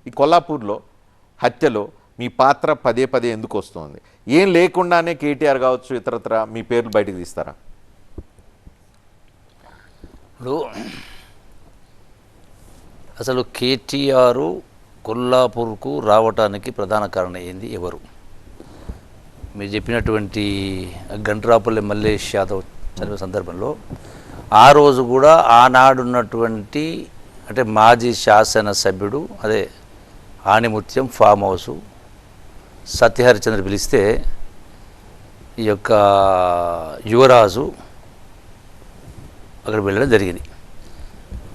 ఈ కొల్లాపూర్లో హత్యలో మీ పాత్ర పదే పదే ఎందుకు వస్తుంది? ఏం లేకుండానే కేటీఆర్ కావచ్చు ఇతరత్ర మీ పేర్లు బయటకు తీస్తారా? ఇప్పుడు అసలు కేటీఆర్ కొల్లాపూర్కు రావటానికి ప్రధాన కారణం ఏంది? ఎవరు? మీరు చెప్పినటువంటి గంట్రాపల్లి మల్లేష్ యాదవ్ చనిపోయిన సందర్భంలో ఆ రోజు కూడా ఆనాడున్నటువంటి అంటే మాజీ శాసనసభ్యుడు అదే ఆణిముత్యం ఫామ్ హౌసు సత్యహరిచంద్ర పిలిస్తే ఈ యొక్క యువరాజు అక్కడ వెళ్ళడం జరిగింది.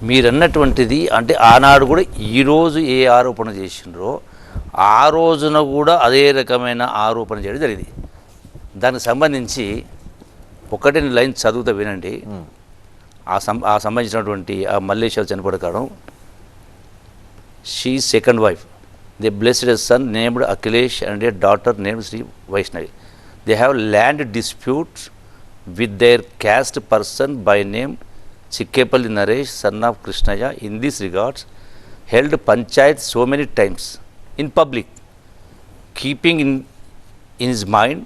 మీరన్నటువంటిది అంటే ఆనాడు కూడా ఈరోజు ఏ ఆరోపణ చేసిండ్రో ఆ రోజున కూడా అదే రకమైన ఆరోపణ చేయడం జరిగింది. దానికి సంబంధించి ఒకటే లైన్ చదువుతా వినండి. ఆ సంబంధించినటువంటి ఆ మల్లేశ్వర చనిపోవడం కారణం she second wife they blessed a son named Akhilesh and a daughter named Shri Vaishnavi. They have land disputes with their caste person by name Chikkepalli Naresh son of Krishnaiah. In this regards held panchayat so many times in public. Keeping in his mind,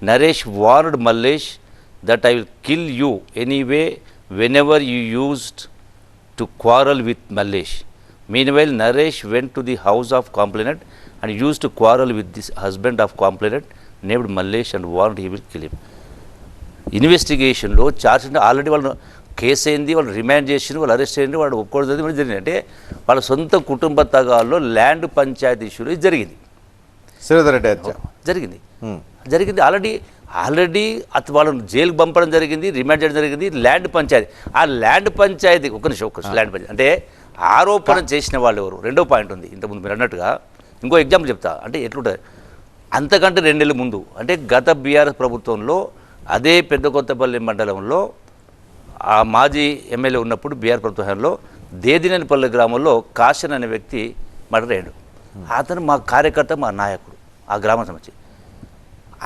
Naresh warned Mallesh that I will kill you anyway whenever you used to quarrel with Mallesh. Meanwhile, Naresh went to the house of complainant and used to quarrel with this husband of complainant named Mallesh and warned he will kill him. Investigation లో charge already వాళ్ళు case అయింది, వాళ్ళు remand చేసింది, వాళ్ళు arrest అయ్యింది, వాళ్ళు ఒప్పుకోవడం జరిగింది. అంటే వాళ్ళ సొంత కుటుంబ తగాల్లో ల్యాండ్ పంచాయతీ ఇష్యూలో ఇది జరిగింది. శ్రీధర్ రెడ్డి జరిగింది ఆల్రెడీ వాళ్ళని జైలుకు పంపడం జరిగింది, రిమాండ్ చేయడం జరిగింది. ల్యాండ్ పంచాయతీ ఆ ల్యాండ్ పంచాయతీ ఒక్క నిమిషం ల్యాండ్ పంచాయతీ అంటే ఆరోపణ చేసిన వాళ్ళు ఎవరు? రెండో పాయింట్ ఉంది ఇంతకుముందు మీరు అన్నట్టుగా. ఇంకో ఎగ్జాంపుల్ చెప్తా. అంటే ఎట్లుంటుంది అంతకంటే 2 నెలల ముందు అంటే గత బీఆర్ఎస్ ప్రభుత్వంలో అదే పెద్ద కొత్తపల్లి మండలంలో ఆ మాజీ ఎమ్మెల్యే ఉన్నప్పుడు బీఆర్ ప్రభుత్వంలో దేదినేనిపల్లి గ్రామంలో కాషన్ అనే వ్యక్తి మర్డర్ అయ్యాడు. అతను మా కార్యకర్త, మా నాయకుడు ఆ గ్రామం సంబంధించి.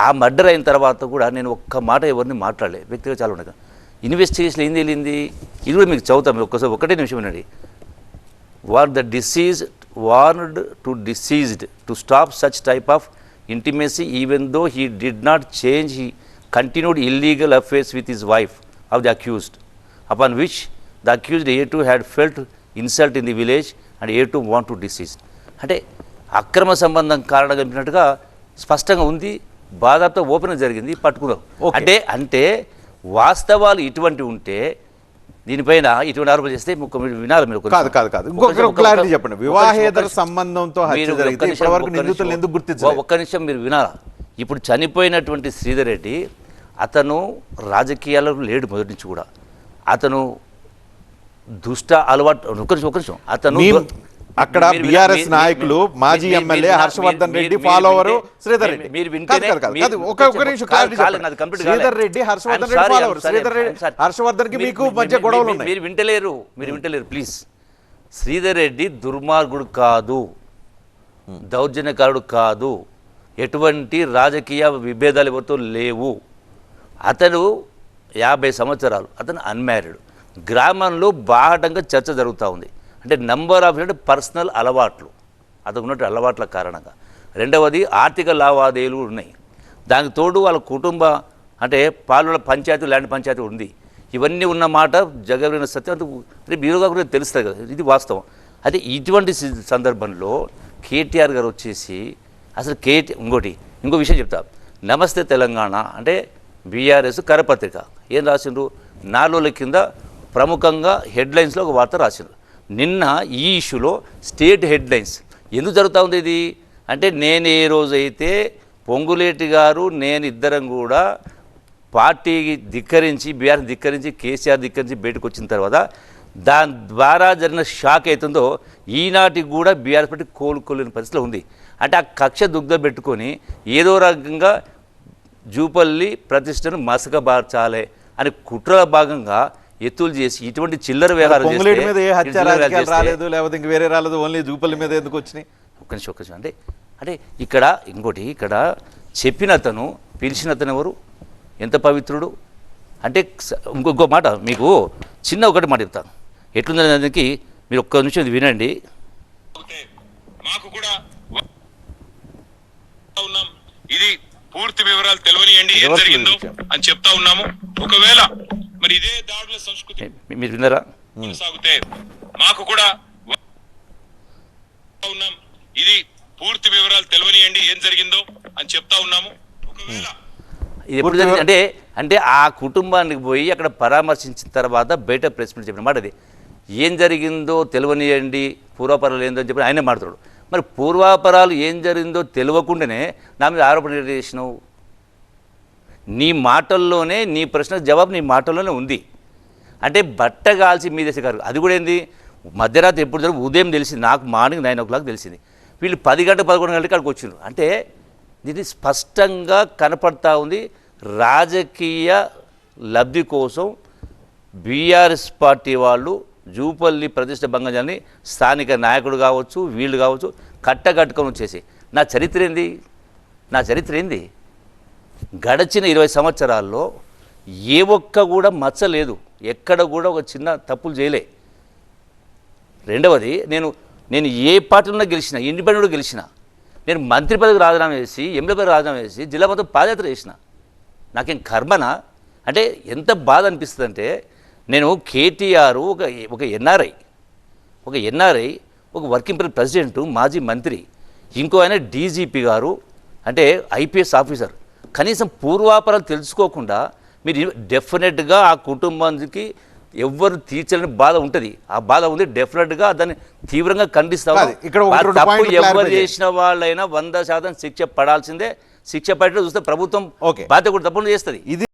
ఆ మర్డర్ అయిన తర్వాత కూడా నేను ఒక్క మాట ఎవరిని మాట్లాడలేదు, వ్యక్తిగా చాలా ఉండగా. ఇన్వెస్టిగేషన్ ఏం తెలియంది ఇది కూడా మీకు చదువుతాం ఒక్కసారి, ఒకటే నిమిషం వినండి. The disease warned to diseased to stop such type of intimacy even though he did not change, he continued illegal affairs with his wife of the accused, upon which the accused A2 had felt insult in the village and A2 want to decease. అంటే అక్రమ సంబంధం కారణంగా చెప్పినట్టుగా స్పష్టంగా ఉంది. బాధాతో open జరిగింది, పట్టుకున్నాం. అంటే వాస్తవాలు ఇటువంటి ఉంటే దీనిపైన ఇటువంటి ఆరోపణ చేస్తే వినాలి మీరు. క్లారిటీ చెప్పండి. వివాహేతర సంబంధంతో ఒక్క నిమిషం మీరు వినాలా. ఇప్పుడు చనిపోయినటువంటి శ్రీధర్ రెడ్డి అతను రాజకీయాలలో లేడు మొదటి నుంచి కూడా. అతను దుష్ట అలవాటు ఒక నిమిషం అతను అక్కడ బీఆర్ఎస్ నాయకులు మాజీ ఎమ్మెల్యే హర్షవర్ధన్ రెడ్డి ఫాలోవర్ శ్రీధర్ రెడ్డి. హర్షవర్ధన్ కి మీకు మధ్య గొడవలు ఉన్నాయి. మీరు వింటలేరు ప్లీజ్. శ్రీధర్ రెడ్డి దుర్మార్గుడు కాదు, దౌర్జన్యకారుడు కాదు, ఎటువంటి రాజకీయ విభేదాలు ఎవరితో లేవు. అతను 50 సంవత్సరాలు, అతను అన్మ్యారీడ్. గ్రామంలో బాహటంగా చర్చ జరుగుతూ ఉంది. అంటే నంబర్ ఆఫ్ పర్సనల్ అలవాట్లు, అతను ఉన్నట్టు అలవాట్ల కారణంగా. రెండవది ఆర్థిక లావాదేవీలు ఉన్నాయి. దానికి తోడు వాళ్ళ కుటుంబ అంటే పాలన పంచాయతీ, ల్యాండ్ పంచాయతీ ఉంది. ఇవన్నీ ఉన్న మాట జగన్ సత్యం అంటే బీరుగా కూడా తెలుస్తుంది కదా, ఇది వాస్తవం. అయితే ఇటువంటి సందర్భంలో కేటీఆర్ గారు వచ్చేసి అసలు ఇంకో విషయం చెప్తా. నమస్తే తెలంగాణ అంటే బీఆర్ఎస్ కరపత్రిక ఏం రాసిండ్రు? 4 రోజుల కింద ప్రముఖంగా హెడ్లైన్స్లో ఒక వార్త రాసిండ్రు. నిన్న ఈ ఇష్యూలో స్టేట్ హెడ్లైన్స్ ఎందుకు జరుగుతూ ఉంది ఇది అంటే, నేను ఏ రోజైతే పొంగులేటి గారు నేను ఇద్దరం కూడా పార్టీకి ధిక్కరించి, బీఆర్ఎస్ ధిక్కరించి, కేసీఆర్ ధిక్కరించి బయటకు వచ్చిన తర్వాత దాని ద్వారా జరిగిన షాక్ అవుతుందో ఈనాటికి కూడా బీఆర్ఎస్ పార్టీ కోలుకోలేని పరిస్థితిలో ఉంది. అంటే ఆ కక్ష దుగ్ధ పెట్టుకొని ఏదో రకంగా జూపల్లి ప్రతిష్టను మసకబార్చాలి అని కుట్రల భాగంగా ఎత్తులు చేసి ఇటువంటి చిల్లర వ్యవహారం ఒక్క నిమిషం అంటే ఇక్కడ చెప్పినతను పిలిచినతను ఎవరు, ఎంత పవిత్రుడు అంటే. ఇంకొక మాట మీకు ఒకటి మాట చెప్తాను ఎట్లుందని. దానికి మీరు ఒక్క నిమిషం వినండి. మాకు కూడా ఉన్నాం. ఇది పూర్తి వివరాలు తెలియనియండి ఏం జరిగిందో అని చెప్తా ఉన్నాము. ఒకవేళ మరి ఇదే దాడుల సంస్కృతి మీరు విన్నారా? కొనసాగితే మాకు కూడా ఉన్నాం. ఇది పూర్తి వివరాలు తెలియనియండి ఏం జరిగిందో అని చెప్తా ఉన్నాము. ఒకవేళ ఇది ఎప్పుడు జరిగింది అంటే అంటే ఆ కుటుంబానికి పోయి అక్కడ పరామర్శించిన తర్వాత బయట ప్రెస్ మీట్ చెప్పిన మాట అది. ఏం జరిగిందో తెలియనియండి, పూర్వాపరాలు ఏందో అని చెప్పి ఆయనే మాట్లాడు. మరి పూర్వాపరాలు ఏం జరిగిందో తెలియకుండానే నా మీద ఆరోపణ చేసినావు. నీ మాటల్లోనే నీ ప్రశ్నకు జవాబు నీ మాటల్లోనే ఉంది. అంటే బట్ట కాల్చి మీదేసే గారు అది కూడా ఏంది, మధ్యరాత్రి ఎప్పుడు జరిగి ఉదయం తెలిసింది నాకు, మార్నింగ్ 9 o'clock తెలిసింది. వీళ్ళు 10 గంటల 11 గంటలకి అక్కడికి వచ్చిండ్రు. అంటే ఇది స్పష్టంగా కనపడతా ఉంది. రాజకీయ లబ్ధి కోసం బీఆర్ఎస్ పార్టీ వాళ్ళు జూపల్లి ప్రతిష్ట భంగజాన్ని స్థానిక నాయకుడు కావచ్చు, వీళ్ళు కావచ్చు, కట్టకట్టుకొని వచ్చేసి నా చరిత్ర ఏంది? గడిచిన 20 సంవత్సరాల్లో ఏ ఒక్క కూడా మచ్చ లేదు, ఎక్కడ కూడా ఒక చిన్న తప్పులు చేయలే. రెండవది, నేను ఏ పార్టీలో గెలిచిన, ఇండిపెండెంట్గా గెలిచిన, నేను మంత్రి పదవికి రాజీనామా చేసి, ఎమ్మెల్యే పదవికి రాజీనామా చేసి జిల్లా మొత్తం పాదయాత్ర చేసిన. నాకేం కర్మనా? అంటే ఎంత బాధ అనిపిస్తుంది అంటే, నేను కేటీఆర్ ఒక ఎన్ఆర్ఐ, ఒక వర్కింగ్ ప్రెసిడెంట్, మాజీ మంత్రి, ఇంకో ఆయన డీజీపీ గారు, అంటే ఐపీఎస్ ఆఫీసర్. కనీసం పూర్వాపరాలు తెలుసుకోకుండా మీరు డెఫినెట్గా ఆ కుటుంబానికి ఎవ్వరు తీర్చలేని బాధ ఉంటుంది. ఆ బాధ ఉంది, డెఫినెట్గా దాన్ని తీవ్రంగా ఖండిస్తాము. ఇక్కడ తప్పు ఎవరు చేసిన వాళ్ళైనా 100% శిక్ష పడాల్సిందే. శిక్ష పడేటట్టు చూస్తే ప్రభుత్వం బాధ్యత కూడా తప్పకుండా చేస్తుంది.